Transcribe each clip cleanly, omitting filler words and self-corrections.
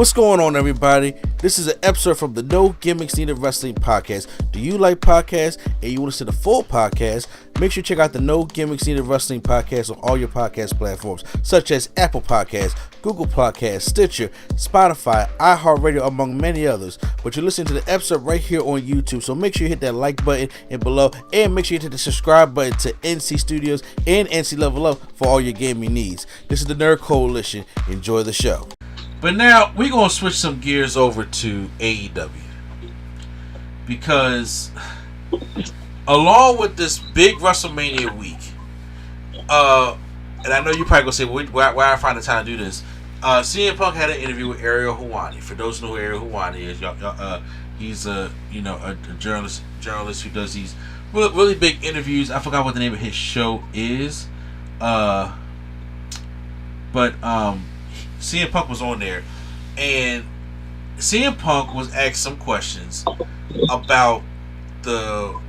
What's going on, everybody? This is an episode from the No Gimmicks Needed Wrestling podcast. Do you like podcasts and you want to see the full podcast? Make sure you check out the No Gimmicks Needed Wrestling podcast on all your podcast platforms, such as Apple Podcasts, Google Podcasts, Stitcher, Spotify, iHeartRadio, among many others. But you're listening to the episode right here on YouTube, so make sure you hit that like button and below, and make sure you hit the subscribe button to NC Studios and NC Level Up for all your gaming needs. This is the Nerd Coalition. Enjoy the show. But now we're going to switch some gears over to AEW, because along with this big WrestleMania week, and I know you're probably going to say, well, why I find the time to do this? CM Punk had an interview with Ariel Helwani. For those who know who Ariel Helwani is, he's a journalist who does these really big interviews. I forgot what the name of his show is, but CM Punk was on there, and CM Punk was asked some questions about the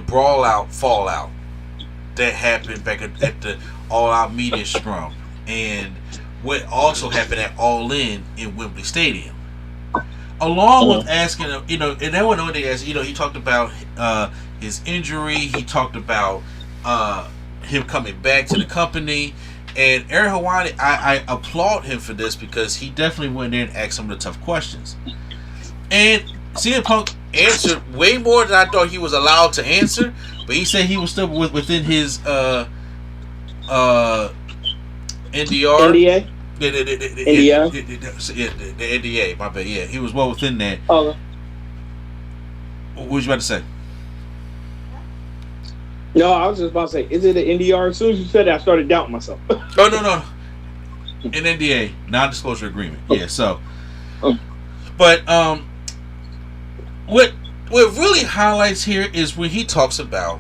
brawl out fallout that happened back at the All Out Media Scrum, and what also happened at All In Wembley Stadium. Along with asking him, and that wasn't only as he talked about his injury, he talked about him coming back to the company. And Ariel Helwani, I applaud him for this, because he definitely went in and asked some of the tough questions. And CM Punk answered way more than I thought he was allowed to answer, but he said he was still within his NDR. NDA? NDA? The NDA, my bad. Yeah, he was well within that. Oh. What was you about to say? No, I was just about to say, is it an NDR? As soon as you said that, I started doubting myself. Oh, no. An NDA, non-disclosure agreement. Yeah, so. But what really highlights here is when he talks about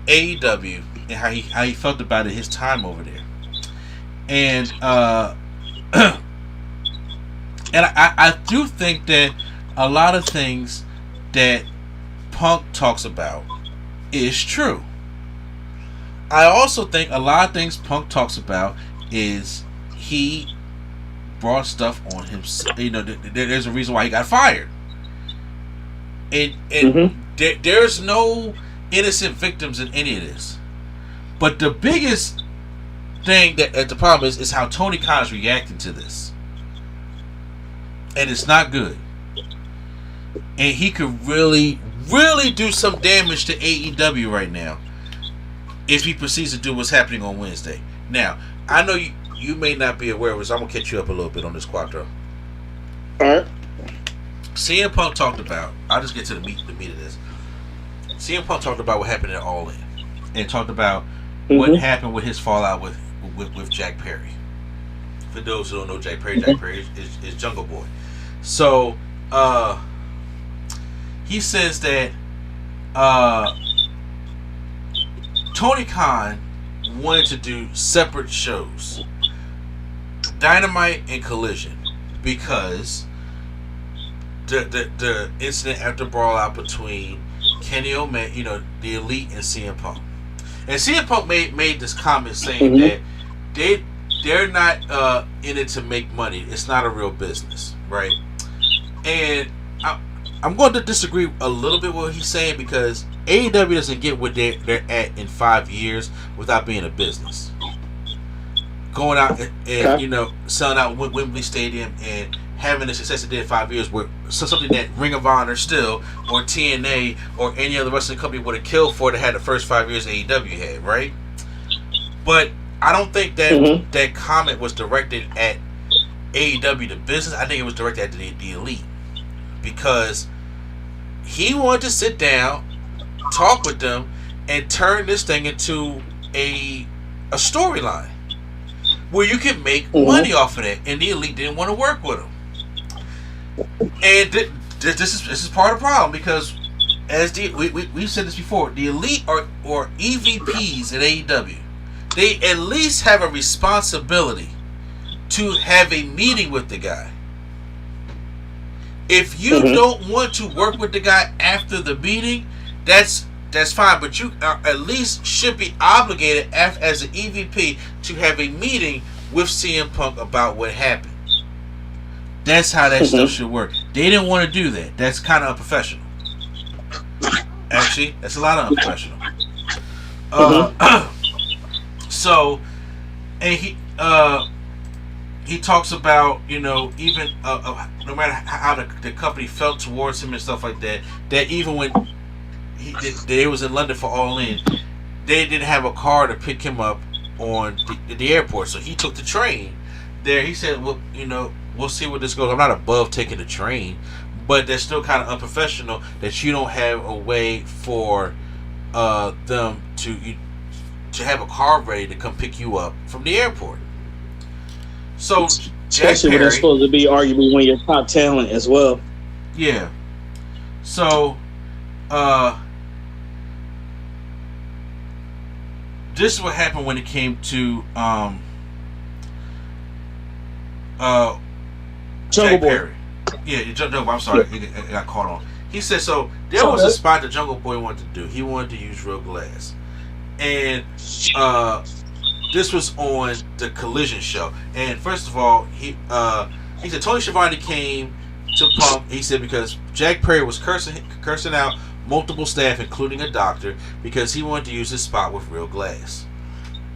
AEW and how he felt about it, his time over there. And and I do think that a lot of things that Punk talks about is true. I also think a lot of things Punk talks about is he brought stuff on himself. There's a reason why he got fired. And there's no innocent victims in any of this. But the biggest thing that the problem is how Tony Khan is reacting to this. And it's not good. And he could really, really do some damage to AEW right now if he proceeds to do what's happening on Wednesday. Now, I know you may not be aware of this. I'm going to catch you up a little bit on this, Quattro. Alright. CM Punk talked about, I'll just get to the meat of this. CM Punk talked about what happened at All In, and talked about what happened with his fallout with Jack Perry. For those who don't know Jack Perry is Jungle Boy. So, he says that Tony Khan wanted to do separate shows, Dynamite and Collision, because the incident after brawl out between Kenny Omega, the Elite, and CM Punk. And CM Punk made this comment saying that they're not in it to make money. It's not a real business, right? And I'm going to disagree a little bit with what he's saying, because AEW doesn't get where they're at in 5 years without being a business. Going out and selling out Wembley Stadium and having the success it did in 5 years, where something that Ring of Honor still, or TNA, or any other wrestling company would have killed for that had the first 5 years AEW had, right? But I don't think that that comment was directed at AEW, the business. I think it was directed at the Elite, because he wanted to sit down, talk with them, and turn this thing into a storyline where you can make money off of that. And the Elite didn't want to work with him. And this is part of the problem, because as we've said this before, the Elite or EVPs at AEW, they at least have a responsibility to have a meeting with the guy. If you don't want to work with the guy after the meeting, that's fine. But you at least should be obligated as an EVP to have a meeting with CM Punk about what happened. That's how that stuff should work. They didn't want to do that. That's kind of unprofessional. Actually, that's a lot of unprofessional. So, and he talks about, you know, even no matter how the company felt towards him and stuff like that, that even when they was in London for All In, they didn't have a car to pick him up on the airport, so he took the train there. He said, well, you know, we'll see where this goes. I'm not above taking the train, but that's still kind of unprofessional that you don't have a way for them to have a car ready to come pick you up from the airport. So especially when it's supposed to be arguably one of your top talent as well. Yeah. So this is what happened when it came to Jungle Boy. Perry. Yeah, Jungle Boy. I'm sorry, it got caught on. He said so. There was a spot that Jungle Boy wanted to do. He wanted to use Real Glass, and this was on the Collision show. And first of all, he said Tony Schiavone came to Punk. He said because Jack Perry was cursing out multiple staff, including a doctor, because he wanted to use his spot with Real Glass.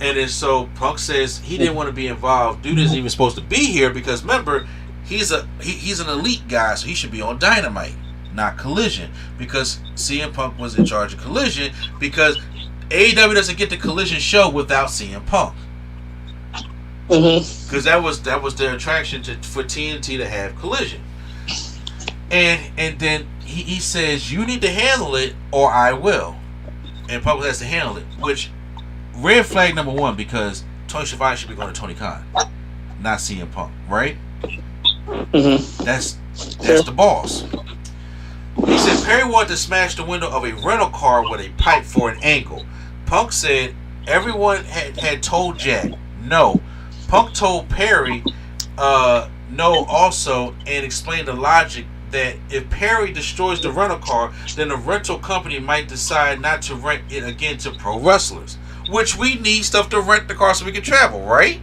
And then so Punk says he didn't want to be involved. Dude isn't even supposed to be here because remember, he's an elite guy, so he should be on Dynamite, not Collision, because CM Punk was in charge of Collision, because AEW doesn't get the Collision show without CM Punk. Because that was their attraction for TNT to have Collision. And then he says, you need to handle it or I will. And Punk has to handle it. Which, red flag number one, because Tony Schiavone should be going to Tony Khan, not CM Punk, right? That's the boss. He said Perry wanted to smash the window of a rental car with a pipe for an angle. Punk said everyone had told Jack no. Punk told Perry no also, and explained the logic that if Perry destroys the rental car, then the rental company might decide not to rent it again to pro wrestlers, which we need stuff to rent the car so we can travel, right?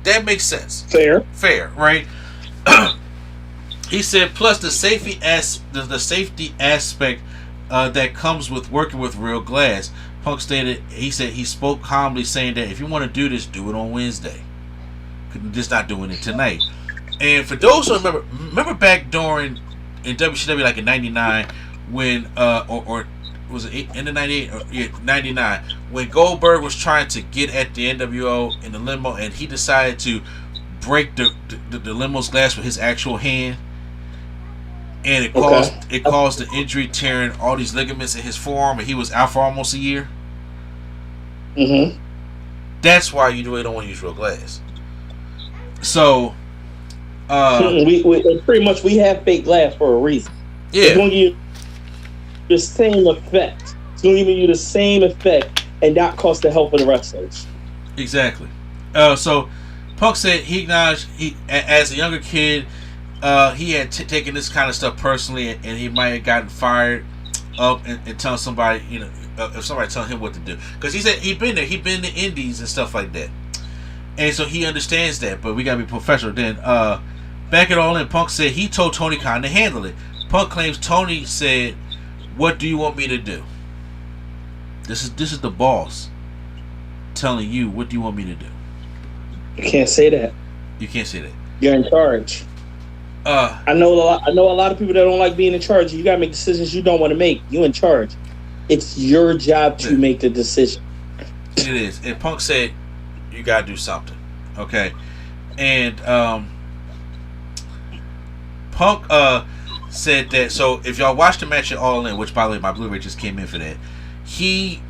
That makes sense. Fair, right? He said plus the safety aspect that comes with working with Real Glass. Punk stated, he said he spoke calmly, saying that if you want to do this, do it on Wednesday. Just not doing it tonight. And for those who remember back during in WCW, like in '99, when or was it in the '98 or 99, when Goldberg was trying to get at the NWO in the limo, and he decided to break the limo's glass with his actual hand, and it caused the injury, tearing all these ligaments in his forearm, and he was out for almost a year. That's why you really don't want to use Real Glass. So we pretty much we have fake glass for a reason. Yeah, it's going to give you the same effect. It's going to give you the same effect and not cost the help of the wrestlers. Exactly. So Punk said he acknowledged as a younger kid, he had taken this kind of stuff personally, and he might have gotten fired up and telling somebody, you know, if somebody telling him what to do, because he said he'd been there, he'd been to indies and stuff like that, and so he understands that. But we gotta be professional. Then back it all in, Punk said he told Tony Khan to handle it. Punk claims Tony said, "What do you want me to do?" This is the boss telling you, "What do you want me to do?" You can't say that. You can't say that. You're in charge. I know a lot of people that don't like being in charge. You gotta make decisions you don't want to make. You in charge. It's your job to make the decision. It is. And Punk said, "You gotta do something." Okay. And Punk said that. So if y'all watch the match at All In, which by the way my Blu-ray just came in for that, he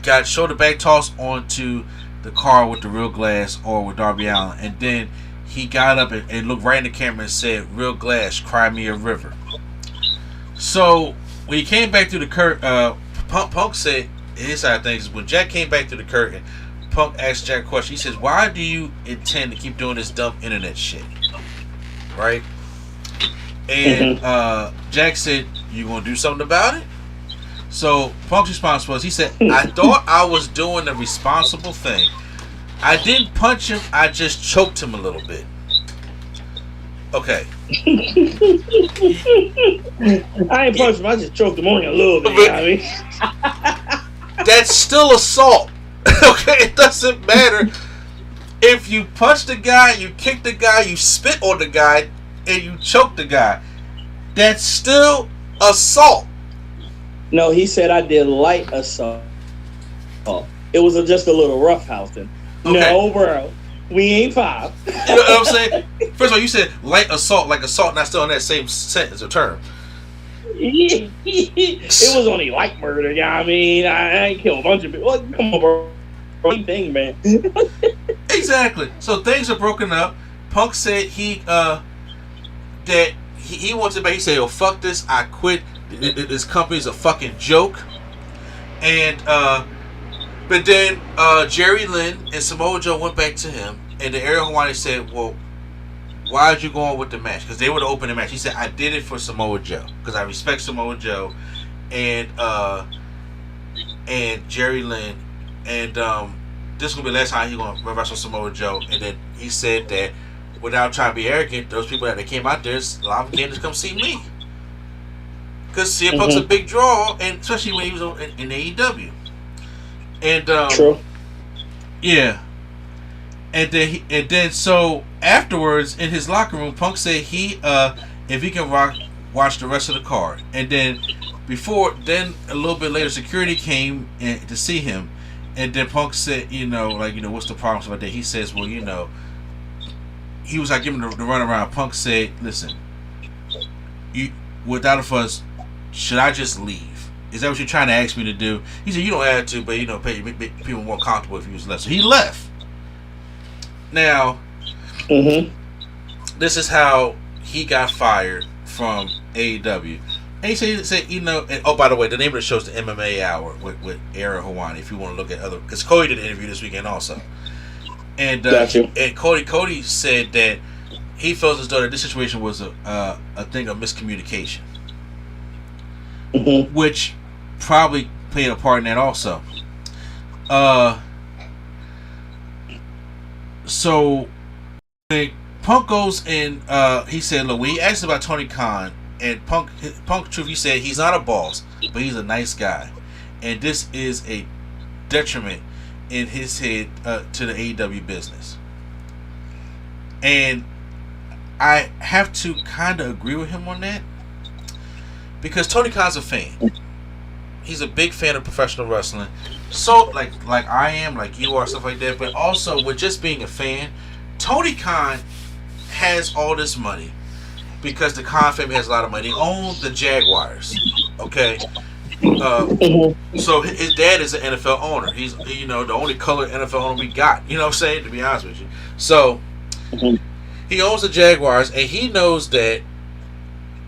got shoulder back toss onto the car with the Real Glass or with Darby Allin, and then he got up and looked right in the camera and said, "Real Glass, cry me a river." So when he came back through the curtain, Punk said his side of things, when Jack came back through the curtain, Punk asked Jack a question. He says, "Why do you intend to keep doing this dumb internet shit?" Right? And Jack said, "You gonna do something about it?" So Punk's response was, he said, "I thought I was doing the responsible thing, I didn't punch him. I just choked him a little bit. Okay. I ain't punched him. I just choked him on a little bit. You know what I mean? That's still assault. Okay, it doesn't matter if you punch the guy, you kick the guy, you spit on the guy, and you choke the guy. That's still assault. No, he said I did light assault. It was just a little roughhousing. Okay. No, bro. We ain't 5. You know what I'm saying? First of all, you said light assault, like assault not still in that same sentence or term. It was only light murder, you know what I mean? I ain't killed a bunch of people. Come on, bro. Same thing, man. Exactly. So things are broken up. Punk said he wants it back. He said, "Oh, fuck this. I quit. This company's a fucking joke." And but then Jerry Lynn and Samoa Joe went back to him, and the Ariel Helwani said, "Well, why did you go on with the match?" Because they would open the match. He said, "I did it for Samoa Joe because I respect Samoa Joe and Jerry Lynn, and this is gonna be the last time he's gonna wrestle Samoa Joe." And then he said that without trying to be arrogant, those people that came out there, a lot of them came to come see me because CM Punk's a big draw, and especially when he was in AEW. And True. Yeah. And then so afterwards in his locker room, Punk said if he can watch the rest of the card. And then a little bit later, security came in to see him, and then Punk said, what's the problem about that? He says, well, he was like giving the runaround. Punk said, listen, without a fuss, should I just leave? Is that what you're trying to ask me to do? He said, you don't have to, but make people more comfortable if he was left. So he left. Now, this is how he got fired from AEW. And he said, and oh, by the way, the name of the show is the MMA Hour with Ariel Helwani, if you want to look at other, because Cody did an interview this weekend also. And and Cody said that he felt as though that this situation was a thing of miscommunication, which probably played a part in that also. So when Punk goes in, he said, look, when he asked about Tony Khan, and Punk truth, he said he's not a boss, but he's a nice guy, and this is a detriment in his head to the AEW business. And I have to kind of agree with him on that, because Tony Khan's a fan. He's a big fan of professional wrestling, so like I am, like you are, stuff like that. But also with just being a fan, Tony Khan has all this money because the Khan family has a lot of money. They own the Jaguars, okay. So his dad is an NFL owner. He's the only colored NFL owner we got. You know what I'm saying? To be honest with you, so he owns the Jaguars, and he knows that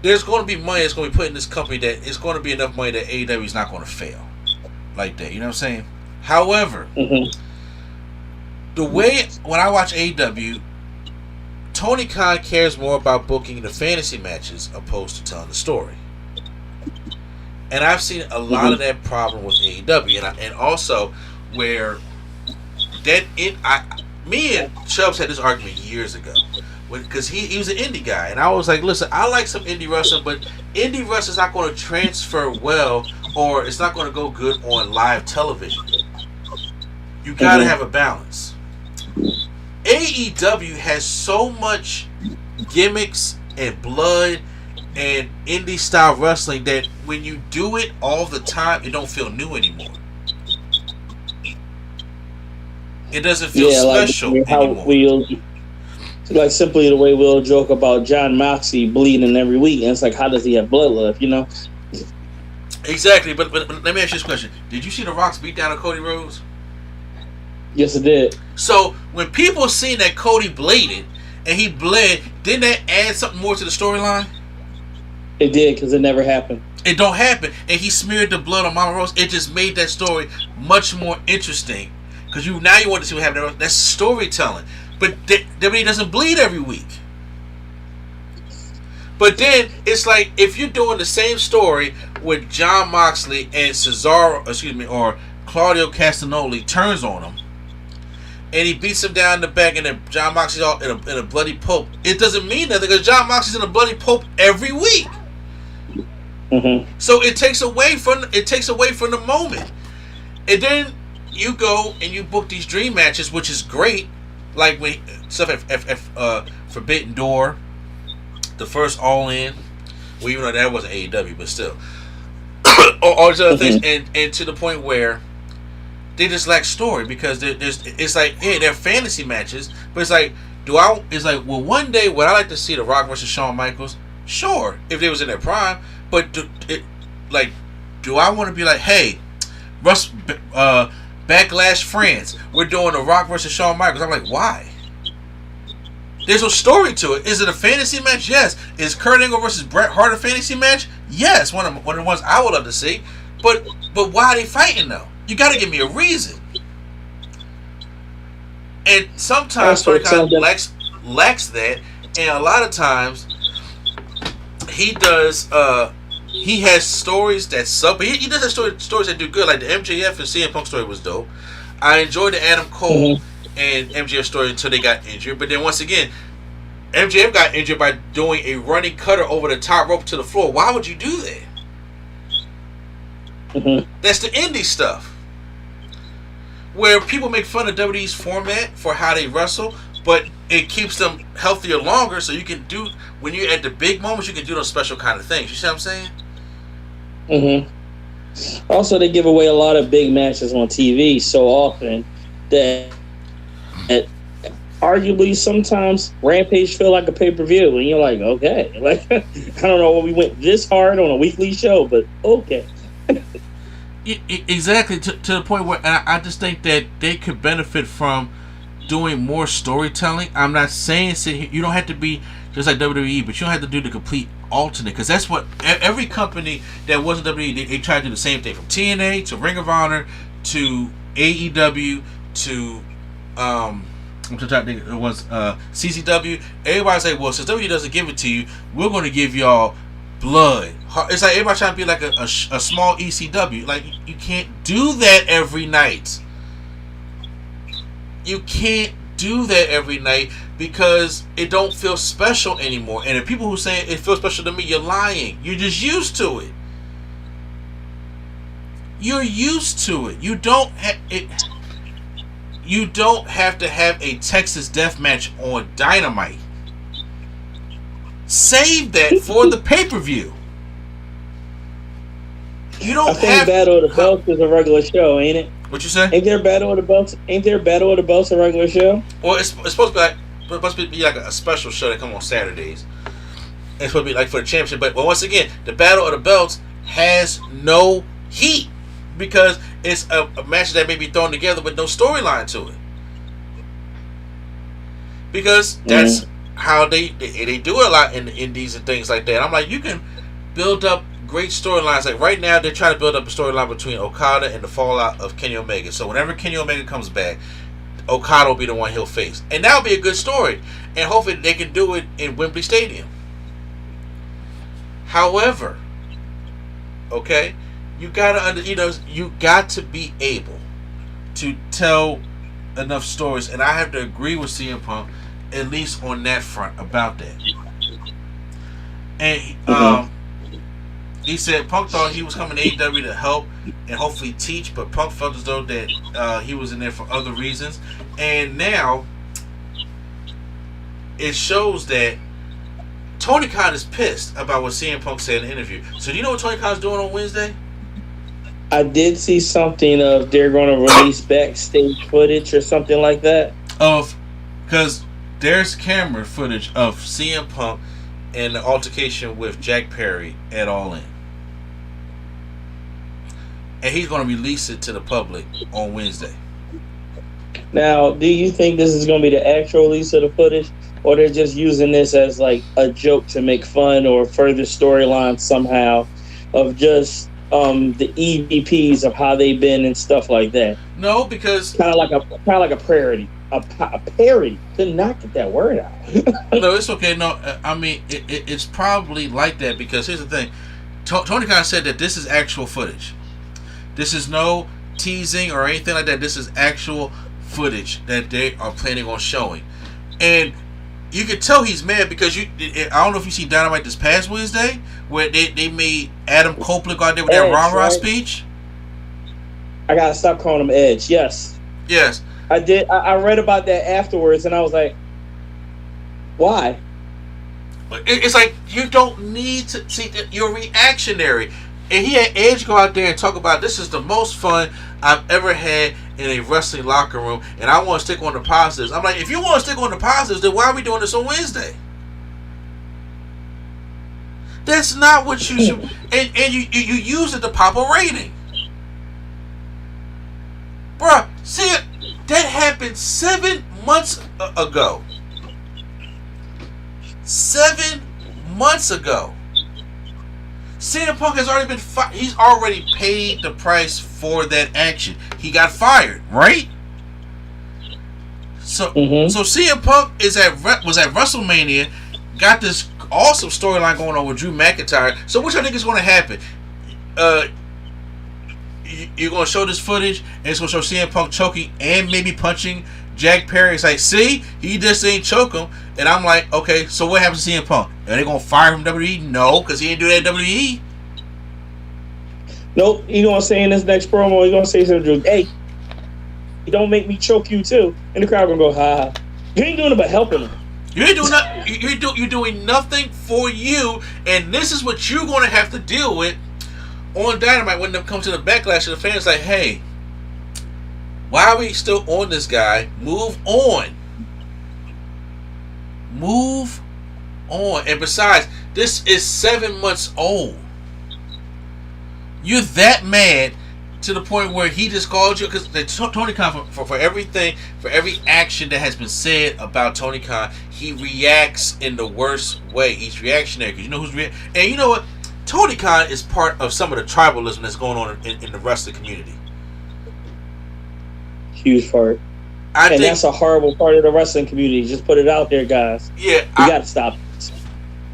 there's going to be money that's going to be put in this company that it's going to be enough money that AEW is not going to fail like that. You know what I'm saying? However, the way when I watch AEW, Tony Khan cares more about booking the fantasy matches opposed to telling the story. And I've seen a lot of that problem with AEW, and also where me and Chubbs had this argument years ago, because he was an indie guy, and I was like, listen, I like some indie wrestling, but indie wrestling's not going to transfer well, or it's not going to go good on live television. You got to have a balance. AEW has so much gimmicks and blood and indie style wrestling that when you do it all the time, it don't feel new anymore. It doesn't feel special anymore. Like simply the way we'll joke about John Moxley bleeding every week, and it's like, how does he have blood left? Exactly, but let me ask you this question: did you see The Rock's beat down of Cody Rhodes? Yes, it did. So when people seen that Cody bladed and he bled, didn't that add something more to the storyline? It did, because it never happened. It don't happen, and he smeared the blood on Mama Rose. It just made that story much more interesting, because you want to see what happened. That's storytelling. But WWE doesn't bleed every week. But then it's like if you're doing the same story with John Moxley and or Claudio Castagnoli turns on him, and he beats him down in the back, and then John Moxley's all in a bloody pulp. It doesn't mean nothing because John Moxley's in a bloody pulp every week. Mm-hmm. So it takes away from the moment, and then you go and you book these dream matches, which is great. Like when stuff at Forbidden Door, the first All In. Well, even though that wasn't AEW, but still, all these other things, and to the point where they just lack story because it's like, hey, they're fantasy matches, but it's like, well, one day would I like to see The Rock versus Shawn Michaels? Sure, if they was in their prime, but do I want to be like, hey, Backlash France, we're doing The Rock versus Shawn Michaels? I'm like, why? There's no story to it. Is it a fantasy match? Yes. Is Kurt Angle versus Bret Hart a fantasy match? Yes. One of the ones I would love to see. But why are they fighting though? You got to give me a reason. And sometimes Tony Khan lacks that, and a lot of times he does. He has stories that suck, but he does have stories that do good. Like the MJF and CM Punk story was dope. I enjoyed the Adam Cole and MJF story until they got injured. But then once again, MJF got injured by doing a running cutter over the top rope to the floor. Why would you do that? That's the indie stuff. Where people make fun of WWE's format for how they wrestle, but it keeps them healthier longer, so you can do, when you're at the big moments, you can do those special kind of things. You see what I'm saying? Also, they give away a lot of big matches on TV so often that arguably sometimes Rampage feel like a pay-per-view, and you're like, okay, like I don't know, we went this hard on a weekly show, but okay. Exactly, to the point where I just think that they could benefit from doing more storytelling. I'm not saying you don't have to be just like WWE, but you don't have to do the complete alternate, because that's what every company that wasn't WWE, they tried to do the same thing, from TNA to Ring of Honor to AEW to I'm trying to think, it was CCW. Everybody's like, well, since WWE doesn't give it to you, we're going to give y'all blood. It's like everybody trying to be like a small ECW. Like, you can't do that every night. You can't do that every night because it don't feel special anymore. And the people who say it feels special to me, you're lying. You're just used to it. You're used to it. You don't have to have a Texas death match on Dynamite. Save that for the pay-per-view. You don't have Battle of the Belts is a regular show, ain't it? What you say? Ain't there Battle of the Belts? Ain't there Battle of the Belts a regular show? Well, it's supposed to be like a special show that come on Saturdays. It's supposed to be like for the championship, but once again, the Battle of the Belts has no heat because it's a match that may be thrown together with no storyline to it. Because that's how they do it a lot in the indies and things like that. I'm like, you can build up great storylines. Like right now, they're trying to build up a storyline between Okada and the fallout of Kenny Omega. So whenever Kenny Omega comes back, Okada will be the one he'll face, and that'll be a good story. And hopefully, they can do it in Wembley Stadium. However, okay, you got to be able to tell enough stories, and I have to agree with CM Punk at least on that front about that. And he said Punk thought he was coming to AEW to help and hopefully teach, but Punk felt as though that he was in there for other reasons. And now it shows that Tony Khan is pissed about what CM Punk said in the interview. So do you know what Tony Khan's doing on Wednesday? I did see something of they're going to release backstage footage or something like that. Because there's camera footage of CM Punk and the altercation with Jack Perry at All In. And he's going to release it to the public on Wednesday. Now, do you think this is going to be the actual release of the footage, or they're just using this as like a joke to make fun or further storyline somehow of just the EVPs of how they've been and stuff like that? No, because kind of like a parody. A parody. Could not get that word out. No, it's okay. No, I mean it's probably like that because here's the thing. Tony Khan said that this is actual footage. This is no teasing or anything like that. This is actual footage that they are planning on showing, and you can tell he's mad because I don't know if you see Dynamite this past Wednesday where they made Adam Copeland go out there with that rah-rah speech. I gotta stop calling him Edge. Yes, I did. I read about that afterwards, and I was like, why? It's like you don't need to see that you're reactionary. And he had Edge go out there and talk about this is the most fun I've ever had in a wrestling locker room, and I want to stick on the positives. I'm like, if you want to stick on the positives, then why are we doing this on Wednesday? That's not what you should. And you use it to pop a rating, bruh. See, that happened 7 months ago. 7 months ago. CM Punk has already been he's already paid the price for that action. He got fired, right? So so CM Punk was at WrestleMania, got this awesome storyline going on with Drew McIntyre. So what you think is going to happen? You're going to show this footage, and it's going to show CM Punk choking and maybe punching Jack Perry. It's like, see, he just ain't choke him. And I'm like, okay, so what happens to CM Punk? Are they going to fire him from WWE? No, because he didn't do that at WWE. Nope, he's going to say in this next promo, he's going to say something, hey, you don't make me choke you too. And the crowd going to go, ha ha. You ain't doing it but helping him. You ain't doing nothing. You're doing nothing for you, and this is what you're going to have to deal with on Dynamite when it comes to the backlash of the fans. Like, hey, why are we still on this guy? Move on. Move on. And besides, this is 7 months old. You're that mad to the point where he just called you because Tony Khan for everything, for every action that has been said about Tony Khan, he reacts in the worst way. He's reactionary because you know who's and you know what? Tony Khan is part of some of the tribalism that's going on in the wrestling community. Huge part. I think that's a horrible part of the wrestling community. Just put it out there, guys. Yeah, you got to stop it.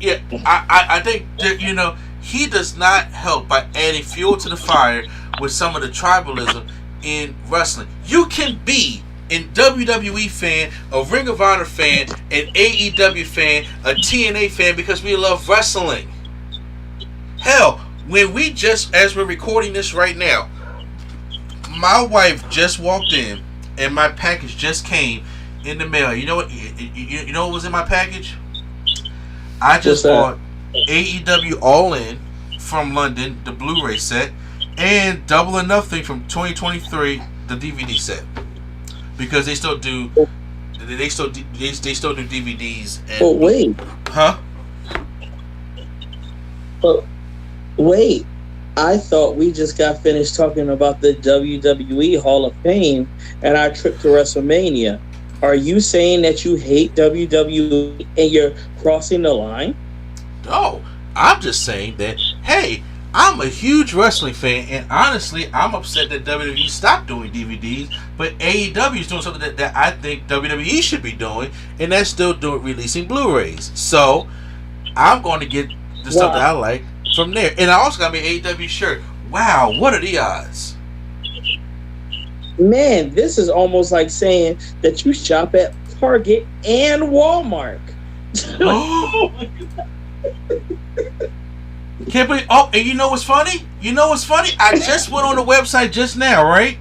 Yeah, I think that, you know, he does not help by adding fuel to the fire with some of the tribalism in wrestling. You can be a WWE fan, a Ring of Honor fan, an AEW fan, a TNA fan because we love wrestling. Hell, when we just, as we're recording this right now, my wife just walked in and my package just came in the mail. You know what? You know what was in my package? I just bought AEW All In from London, the Blu-ray set, and Double or Nothing from 2023, the DVD set, because they still do DVDs. And, oh wait, huh? Wait. I thought we just got finished talking about the WWE Hall of Fame and our trip to WrestleMania. Are you saying that you hate WWE and you're crossing the line? No, I'm just saying that, hey, I'm a huge wrestling fan, and honestly, I'm upset that WWE stopped doing DVDs, but AEW is doing something that I think WWE should be doing, and that's still releasing Blu-rays. So, I'm going to get the stuff that I like from there. And I also got me an AEW shirt. Wow, what are the odds? Man, this is almost like saying that you shop at Target and Walmart. Oh. Can't believe. Oh, and you know what's funny? I just went on the website just now, right?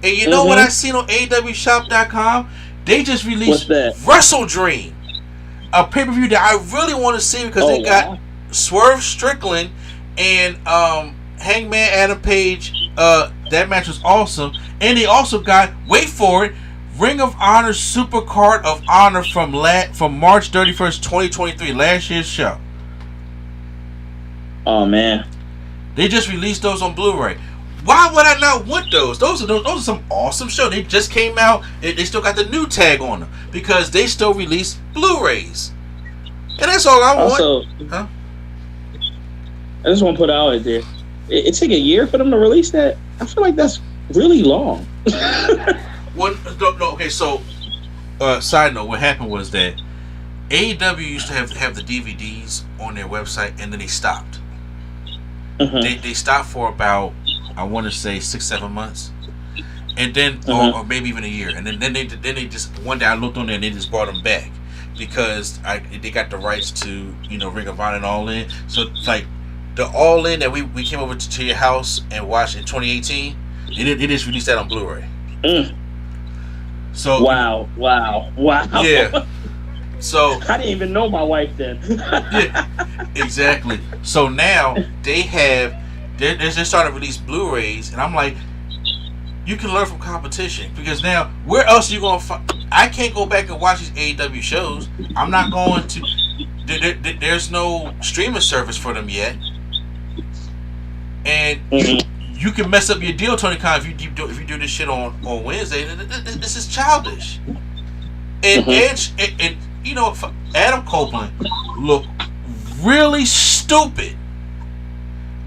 And you know what I seen on AEWshop.com? They just released Wrestle Dream, a pay-per-view that I really want to see because they got Swerve Strickland and Hangman Adam Page. That match was awesome. And they also got, wait for it, Ring of Honor Super Card of Honor from March 31st, 2023, last year's show. Oh man, they just released those on Blu-ray. Why would I not want those? Those are some awesome shows. They just came out. They still got the new tag on them because they still release Blu-rays. And that's all I want. Also, huh? I just want to put it out there. It took a year for them to release that. I feel like that's really long. Okay, so side note, what happened was that AEW used to have the DVDs on their website, and then they stopped. They stopped for about, I want to say 6-7 months, and then or maybe even a year, and then they just one day I looked on there and they just brought them back because they got the rights to Ring of Honor and All In. So it's like the All In that we came over to your house and watched in 2018. They just released that on Blu-ray. So wow. Yeah. So I didn't even know my wife then. Yeah, exactly. So now they're starting to release Blu-rays, and I'm like, you can learn from competition because now where else are you going to find? I can't go back and watch these AEW shows. I'm not going to. There's no streaming service for them yet, and you can mess up your deal, Tony Khan, if you do this shit on Wednesday. This is childish. And Adam Copeland looked really stupid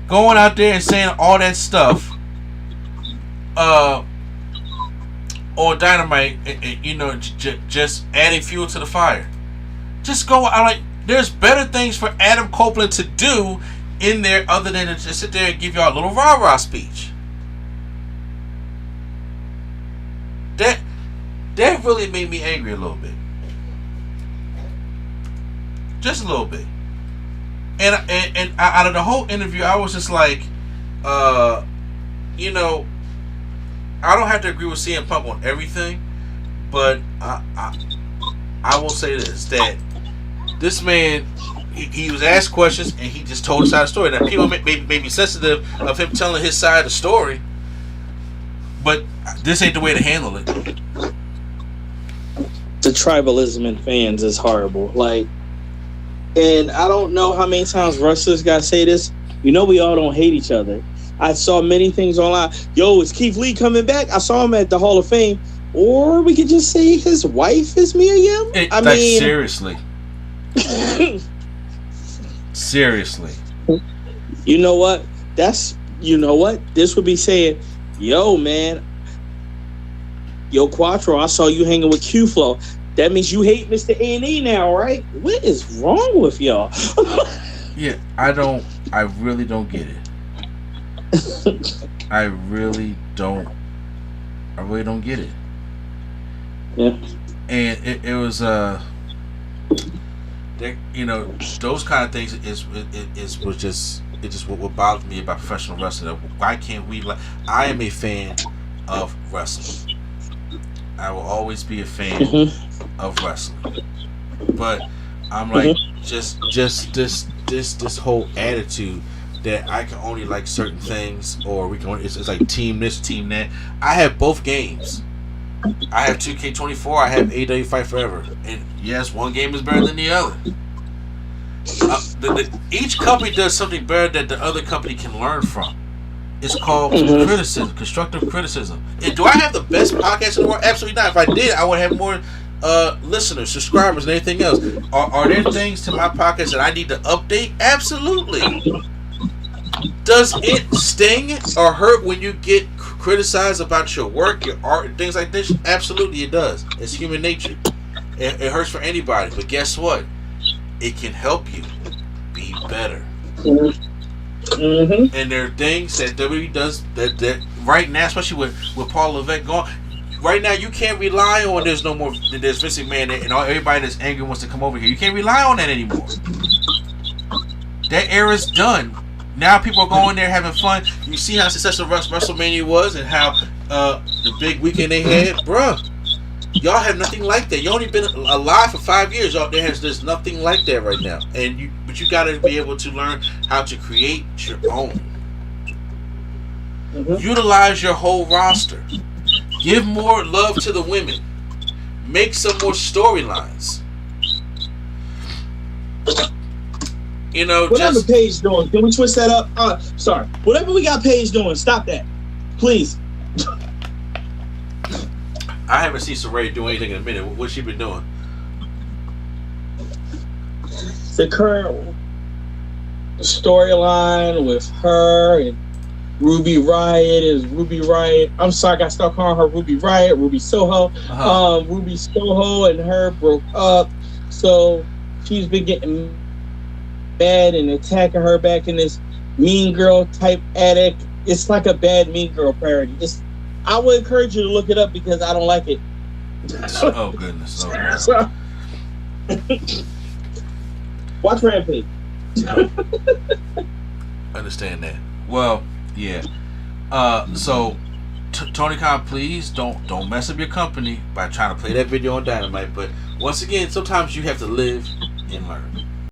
going out there and saying all that stuff on Dynamite, just adding fuel to the fire. Just go. There's better things for Adam Copeland to do in there other than to just sit there and give y'all a little rah-rah speech. That really made me angry a little bit. Just a little bit. And out of the whole interview, I was just like, I don't have to agree with CM Punk on everything, but I will say that this man, he was asked questions and he just told his side of the story. Now, people may be sensitive of him telling his side of the story, but this ain't the way to handle it. The tribalism in fans is horrible. And I don't know how many times wrestlers got to say this. We all don't hate each other. I saw many things online. Yo, is Keith Lee coming back? I saw him at the Hall of Fame. Or we could just say his wife is Mia Yim. I mean, seriously. Seriously. You know what? This would be saying, yo, man. Yo, Quattro, I saw you hanging with Q-Flow. That means you hate Mr. A&E now, right? What is wrong with y'all? Yeah, I really don't get it. I really don't get it. Yeah. And it was those kind of things is what bothers me about professional wrestling. Why can't we I am a fan of wrestling. I will always be a fan of wrestling, but I'm like just this whole attitude that I can only like certain things, or we can only, it's like team this, team that. I have both games. I have 2K24. I have AEW Fight Forever, and yes, one game is better than the other. Each company does something better that the other company can learn from. It's called criticism, constructive criticism. And do I have the best podcast in the world? Absolutely not. If I did, I would have more listeners, subscribers, and anything else. Are there things to my podcast that I need to update? Absolutely. Does it sting or hurt when you get criticized about your work, your art, and things like this? Absolutely, it does. It's human nature. It hurts for anybody. But guess what? It can help you be better. And there are things that WWE does that right now, especially with Paul Levesque gone. Right now, you can't rely on there's Vince McMahon and everybody that's angry wants to come over here. You can't rely on that anymore. That era's done. Now people are going there having fun. You see how successful WrestleMania was and how the big weekend they had, bruh. Y'all have nothing like that. You only been alive for 5 years. There's nothing like that right now. But you got to be able to learn how to create your own. Utilize your whole roster. Give more love to the women. Make some more storylines. Whatever Paige doing, can we twist that up? Sorry. Whatever we got Paige doing, stop that, please. I haven't seen Saraya do anything in a minute. What's she been doing? The current storyline with her and Ruby Riott is Ruby Riott. I'm sorry, I got stuck calling her Ruby Riott, Ruby Soho. Ruby Soho and her broke up, so she's been getting mad and attacking her back in this mean girl type attic. It's like a bad mean girl parody. I would encourage you to look it up because I don't like it. Oh goodness! Oh, so, watch Rampage. Understand that. Well, yeah. So Tony Khan, please don't mess up your company by trying to play that video on Dynamite. But once again, sometimes you have to live and learn.